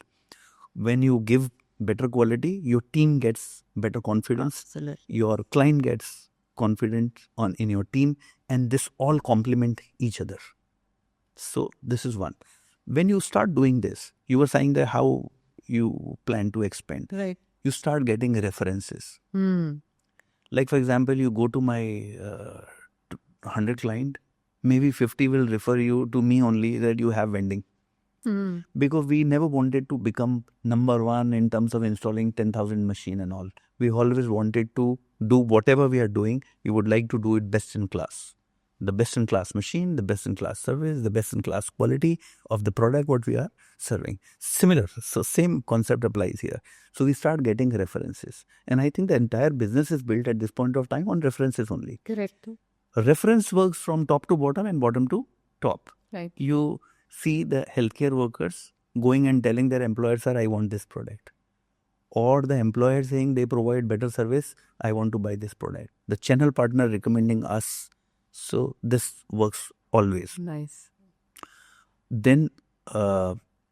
When you give better quality, your team gets better confidence. Absolutely. Your client gets confident in your team, and this all complement each other. So this is one. When you start doing this, you were saying that how you plan to expand. Right. You start getting references. Hmm. Like, for example, you go to my 100 client, maybe 50 will refer you to me only that you have vending. Hmm. Because we never wanted to become number one in terms of installing 10,000 machine and all. We always wanted to do whatever we are doing, we would like to do it best in class. The best in class machine, the best in class service, the best in class quality of the product what we are serving. Similar, so same concept applies here. So we start getting references. And I think the entire business is built at this point of time on references only. Correct. A reference works from top to bottom and bottom to top. Right. You see the healthcare workers going and telling their employers, sir, I want this product. or the employer saying they provide better service, I want to buy this product. The channel partner recommending us. So this works always. Nice. Then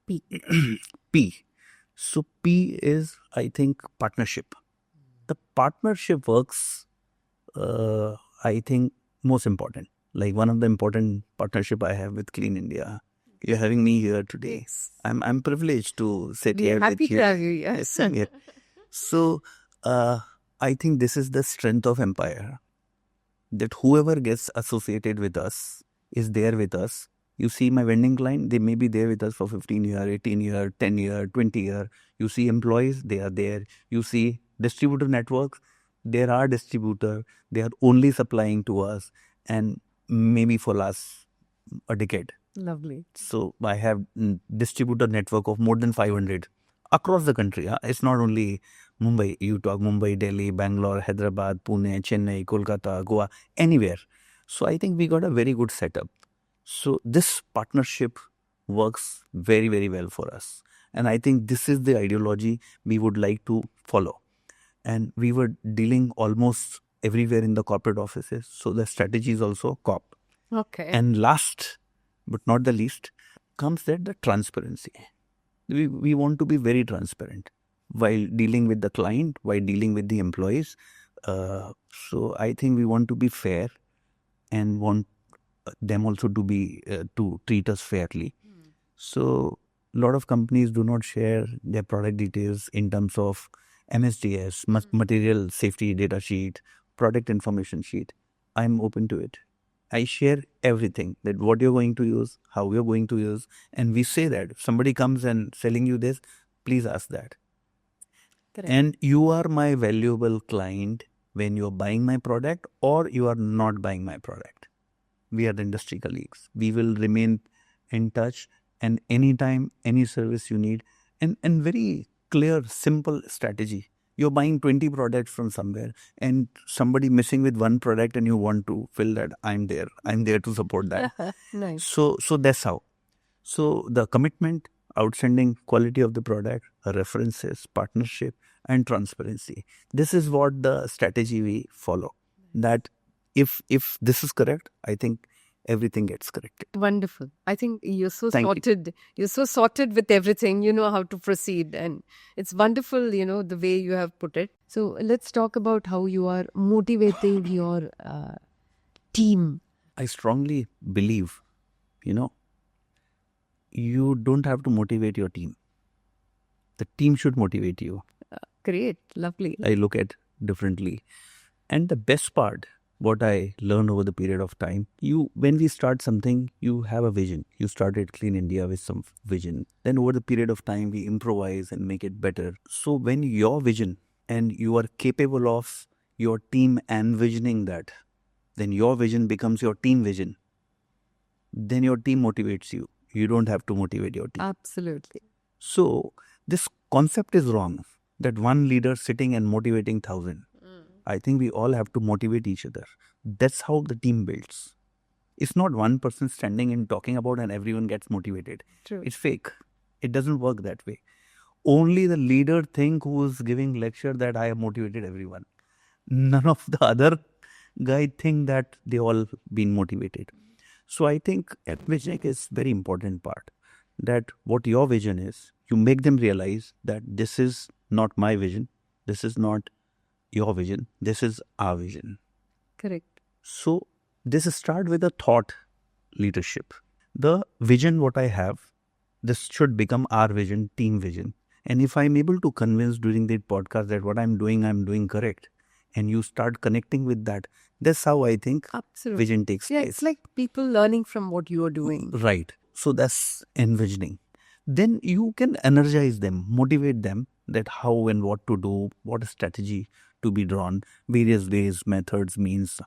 P. P. So P is, I think, partnership. The partnership works, I think, most important. Like one of the important partnership I have with Clean India. You're having me here today. Yes. I'm privileged to sit We here are happy with you. to have you. Yes. Yeah. So I think this is the strength of Empire. That whoever gets associated with us is there with us. You see my vending client, they may be there with us for 15 year, 18 year, 10 year, 20 year. You see employees, they are there. You see distributor networks, there are distributor, they are only supplying to us and maybe for last a decade. Lovely. So I have distributor network of more than 500 across the country. It's not only Mumbai. You talk Mumbai, Delhi, Bangalore, Hyderabad, Pune, Chennai, Kolkata, Goa, anywhere. So I think we got a very good setup. So this partnership works very, very well for us. And I think this is the ideology we would like to follow. And we were dealing almost everywhere in the corporate offices. So the strategy is also COP. Okay. And last but not the least comes that the transparency. We want to be very transparent while dealing with the client, while dealing with the employees. So I think we want to be fair and want them also to be to treat us fairly. So a lot of companies do not share their product details in terms of MSDS, material safety data sheet, product information sheet. I'm open to it. I share everything, that what you're going to use, how you're going to use, and we say that if somebody comes and selling you this, please ask that. Correct. And you are my valuable client when you're buying my product or you are not buying my product. We are the industry colleagues. We will remain in touch, and anytime, any service you need, and very clear, simple strategy. You're buying 20 products from somewhere and somebody missing with one product and you want to fill that, I'm there. I'm there to support that. Nice. So that's how. So the commitment, outstanding quality of the product, references, partnership, and transparency. This is what the strategy we follow. That if this is correct, I think everything gets corrected. Wonderful. I think you're so Thank you. sorted. You're so sorted with everything. You know how to proceed. And it's wonderful, the way you have put it. So let's talk about how you are motivating your team. I strongly believe, you don't have to motivate your team. The team should motivate you. Great. Lovely. I look at differently. And the best part, what I learned over the period of time, when we start something, you have a vision. You started Clean India with some vision. Then over the period of time, we improvise and make it better. So when your vision and you are capable of your team envisioning that, then your vision becomes your team vision. Then your team motivates you. You don't have to motivate your team. Absolutely. So this concept is wrong, that one leader sitting and motivating 1,000. I think we all have to motivate each other. That's how the team builds. It's not one person standing and talking about and everyone gets motivated. True. It's fake. It doesn't work that way. Only the leader who's giving lecture that I have motivated everyone. None of the other guy think that they all been motivated. So I think vision is very important part. That what your vision is, you make them realize that this is not my vision. This is not your vision. This is our vision. Correct. So this start with a thought leadership. The vision what I have, this should become our vision, team vision. And if I'm able to convince during the podcast that what I'm doing correct, and you start connecting with that, that's how I think Absolutely. vision takes Yeah, place. it's like people learning from what you are doing. Right. So that's envisioning. Then you can energize them, motivate them that how and what to do, what a strategy to be drawn, various ways, methods, means,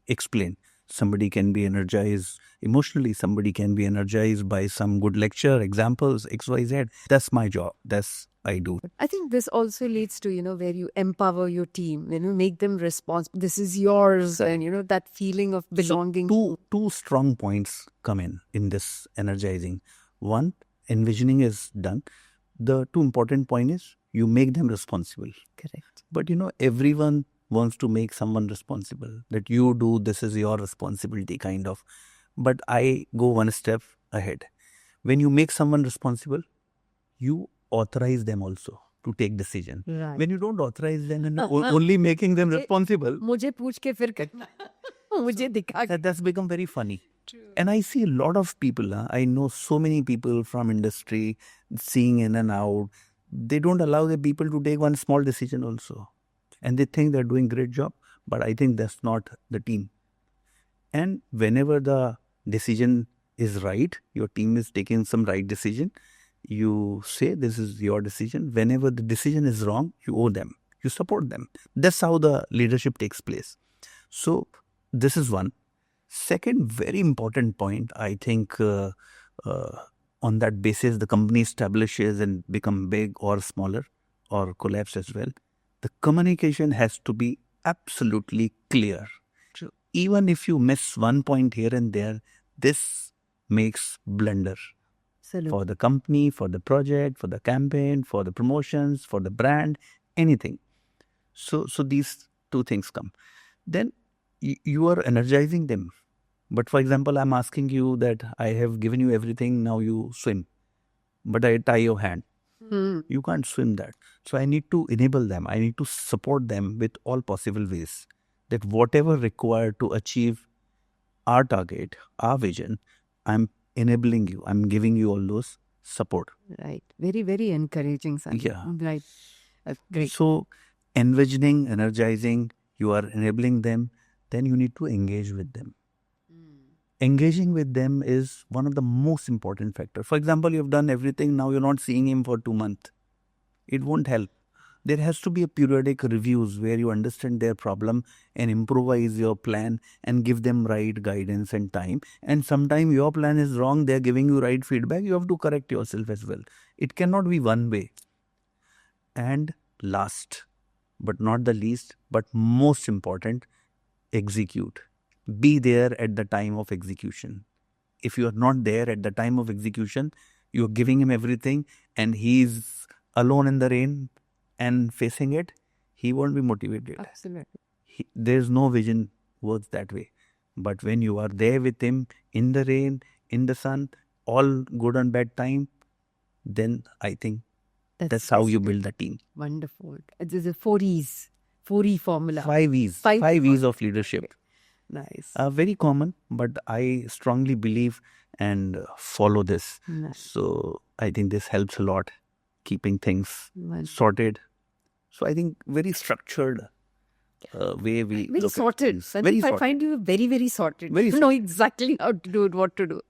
explain. Somebody can be energized emotionally, somebody can be energized by some good lecture, examples, XYZ. That's my job. That's I do. I think this also leads to, where you empower your team, make them responsible. This is yours, and, that feeling of belonging. So two strong points come in this energizing. One, envisioning is done. The two important point is You make them responsible. Correct. But everyone wants to make someone responsible. That you do, this is your responsibility, kind of. But I go one step ahead. When you make someone responsible, you authorize them also to take decision. Right. When you don't authorize them and only making them responsible, मुझे पूछ के फिर करना मुझे दिखा के that's become very funny. And I see a lot of people. I know so many people from industry seeing in and out. They don't allow the people to take one small decision also. And they think they're doing great job. But I think that's not the team. And whenever the decision is right, your team is taking some right decision, you say this is your decision. Whenever the decision is wrong, you owe them. You support them. That's how the leadership takes place. So this is one. Second, very important point, I think on that basis, the company establishes and become big or smaller or collapse as well. The communication has to be absolutely clear. True. Even if you miss one point here and there, this makes blunder for the company, for the project, for the campaign, for the promotions, for the brand, anything. So these two things come. Then you are energizing them. But for example, I'm asking you that I have given you everything, now you swim. But I tie your hand. You can't swim that. So I need to enable them. I need to support them with all possible ways. That whatever required to achieve our target, our vision, I'm enabling you. I'm giving you all those support. Right. Very, very encouraging, Sandeep. Yeah. Right. Great. So envisioning, energizing, you are enabling them, then you need to engage with them. Engaging with them is one of the most important factors. For example, you've done everything, now you're not seeing him for 2 months. It won't help. There has to be a periodic reviews where you understand their problem and improvise your plan and give them right guidance and time. And sometimes your plan is wrong, they're giving you right feedback, you have to correct yourself as well. It cannot be one way. And last, but not the least, but most important, execute. Be there at the time of execution. If you are not there at the time of execution, you're giving him everything and he's alone in the rain and facing it, he won't be motivated. Absolutely. There's no vision works that way. But when you are there with him in the rain, in the sun, all good and bad time, then I think that's how you build the team. Wonderful. There's a 4 E's, 4E formula. 5 E's. 5 E's of leadership. Nice. Very common, but I strongly believe and follow this. Nice. So I think this helps a lot, keeping things Wonderful. sorted. So I think very structured way we Very look sorted. at things. Sandeep, Very I sorted. find you very, very sorted. Very You know exactly how to do it, what to do.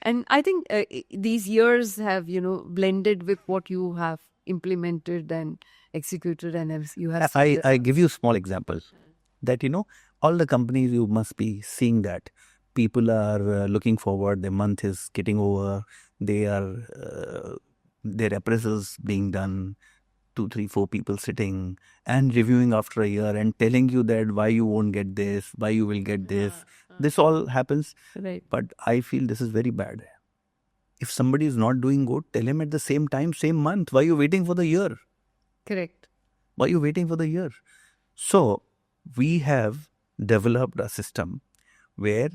And I think these years have, blended with what you have implemented and executed, and you have. I give you small examples that, all the companies, you must be seeing that people are looking forward, their month is getting over, they are their appraisals being done, 2, 3, 4 people sitting and reviewing after a year and telling you that why you won't get this, why you will get this. This all happens. Right. But I feel this is very bad. If somebody is not doing good, tell him at the same time, same month. Why are you waiting for the year? Correct. Why are you waiting for the year? So we have developed a system where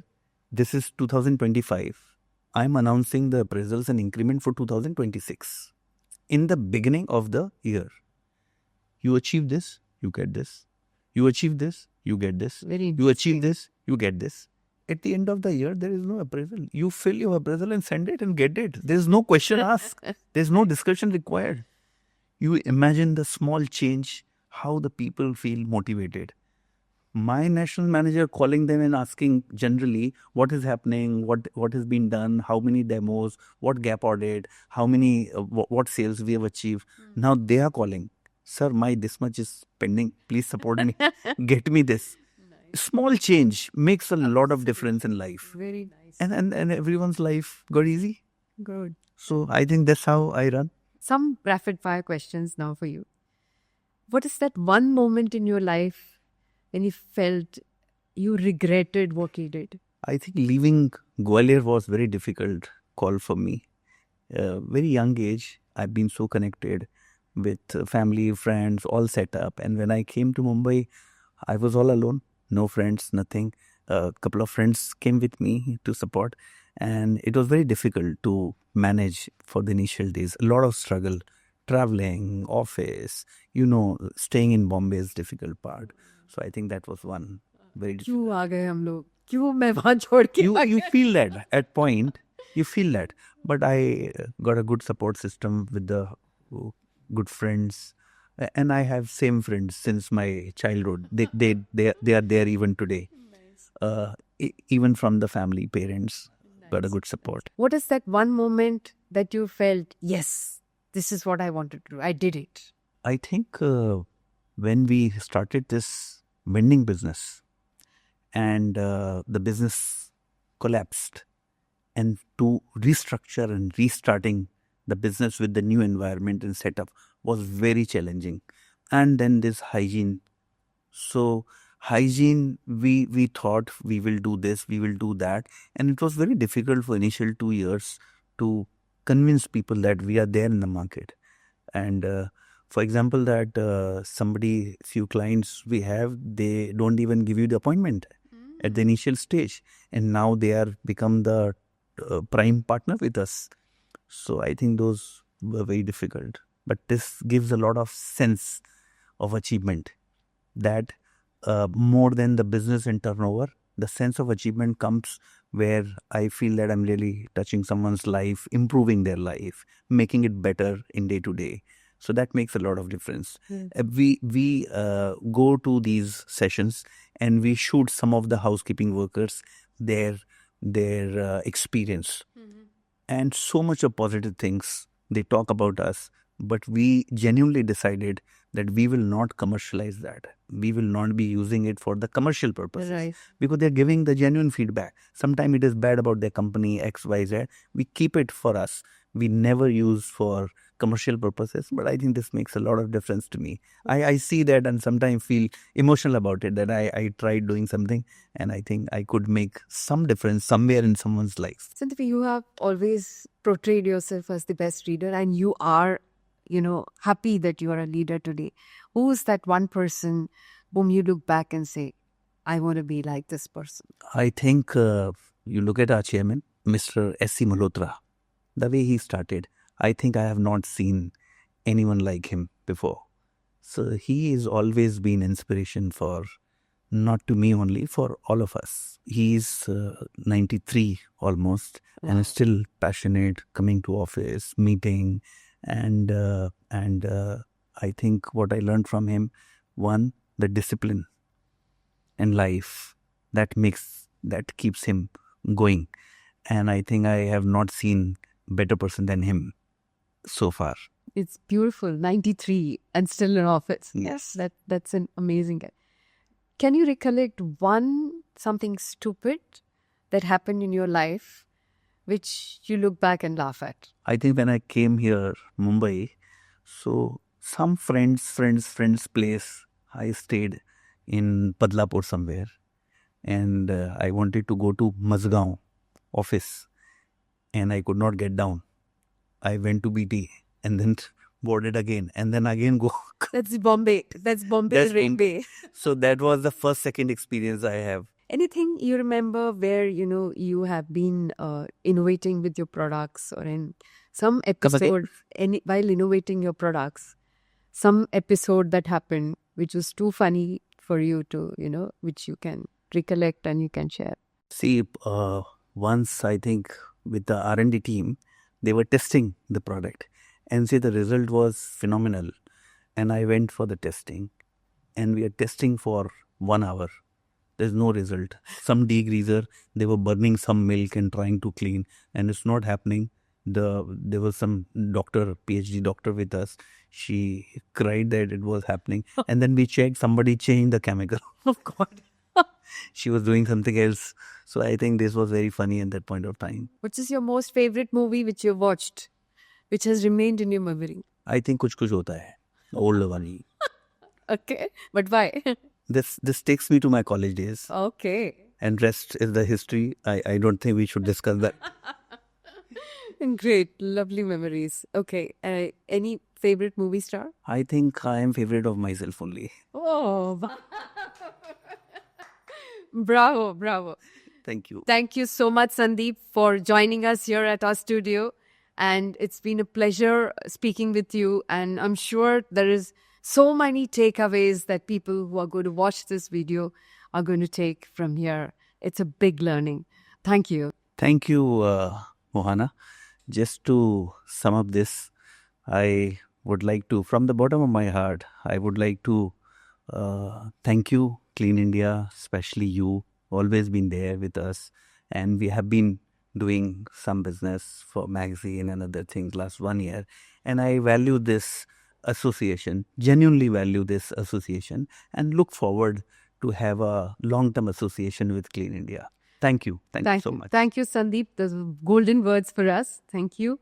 this is 2025. I'm announcing the appraisals and increment for 2026. In the beginning of the year, you achieve this, you get this. You achieve this, you get this. You achieve this, you get this. At the end of the year, there is no appraisal. You fill your appraisal and send it and get it. There is no question asked. There's no discussion required. You imagine the small change, how the people feel motivated. My national manager calling them and asking generally what is happening, what has been done, how many demos, what gap audit, how many, what sales we have achieved. Now they are calling, sir, this much is pending. Please support me. Get me this. Nice. Small change makes a lot of difference in life. Very nice. And everyone's life got easy. Good. So I think that's how I run. Some rapid fire questions now for you. What is that one moment in your life when you felt you regretted what you did? I think leaving Gwalior was very difficult call for me. Very young age, I've been so connected with family, friends, all set up. And when I came to Mumbai, I was all alone, no friends, nothing. A couple of friends came with me to support, and it was very difficult to manage for the initial days. A lot of struggle, traveling, office, staying in Bombay is difficult part. So I think that was one very difficult. क्यों आ गए हम लोग क्यों मैं वहां छोड़ के आ You गया? feel that at point, you feel that. But I got a good support system with the good friends, and I have same friends since my childhood. They are there even today. Even from the family, parents got a good support. What is that one moment that you felt, yes, this is what I wanted to do, I did it? I think when we started this vending business and the business collapsed, and to restructure and restarting the business with the new environment and setup was very challenging. And then this hygiene. So hygiene, we thought we will do this, we will do that, and it was very difficult for initial 2 years to convince people that we are there in the market. And for example, that few clients we have, they don't even give you the appointment at the initial stage, and now they are become the prime partner with us. So I think those were very difficult, but this gives a lot of sense of achievement, that more than the business and turnover, the sense of achievement comes where I feel that I'm really touching someone's life, improving their life, making it better in day to day. So that makes a lot of difference. We go to these sessions and we shoot some of the housekeeping workers, their experience, and so much of positive things they talk about us. But we genuinely decided that we will not commercialize that. We will not be using it for the commercial purposes. Right. Because they're giving the genuine feedback. Sometimes it is bad about their company, X, Y, Z. We keep it for us. We never use for commercial purposes. But I think this makes a lot of difference to me. I see that and sometimes feel emotional about it, that I tried doing something and I think I could make some difference somewhere in someone's life. Sandeep, you have always portrayed yourself as the best leader, and you are, happy that you are a leader today. Who is that one person whom you look back and say, I want to be like this person? I think you look at our chairman, Mr. S.C. Malhotra, the way he started, I think I have not seen anyone like him before. So he has always been inspiration for, not to me only, for all of us. He's 93 almost, and is still passionate, coming to office, meeting, and I think what I learned from him, one, the discipline in life that keeps him going, and I think I have not seen better person than him so far. It's beautiful, 93 and still in office. Yes. That's an amazing guy. Can you recollect something stupid that happened in your life which you look back and laugh at? I think when I came here, Mumbai, so some friends place, I stayed in Badlapur somewhere, and I wanted to go to Mazgaon office, and I could not get down. I went to BT and then boarded again, and then again go. That's Bombay. That's Bombay That's Railway. So that was the second experience I have. Anything you remember where, you have been innovating with your products, or in some episode, while innovating your products, some episode that happened which was too funny for you to, which you can recollect and you can share? See, once I think with the R&D team, they were testing the product, and see, the result was phenomenal. And I went for the testing, and we are testing for 1 hour. There's no result. Some degreaser, they were burning some milk and trying to clean, and it's not happening. There was some doctor, PhD doctor with us. She cried that it was happening. And then we checked, somebody changed the chemical. Oh, God. She was doing something else. So I think this was very funny at that point of time. Which is your most favorite movie which you watched, which has remained in your memory? I think Kuch Kuch Hota Hai, old one. Okay, but why? This takes me to my college days. Okay. And rest is the history. I don't think we should discuss that. Great, lovely memories. Okay, any favorite movie star? I think I am favorite of myself only. Oh, bravo, bravo. Thank you. Thank you so much, Sandeep, for joining us here at our studio. And it's been a pleasure speaking with you. And I'm sure there is so many takeaways that people who are going to watch this video are going to take from here. It's a big learning. Thank you. Thank you, Mohana. Just to sum up this, I would like to, from the bottom of my heart, I would like to thank you, Clean India, especially you, always been there with us. And we have been doing some business for magazine and other things last 1 year. And I value this association, genuinely value this association, and look forward to have a long-term association with Clean India. Thank you. Thank you so much. Thank you, Sandeep. Those golden words for us. Thank you.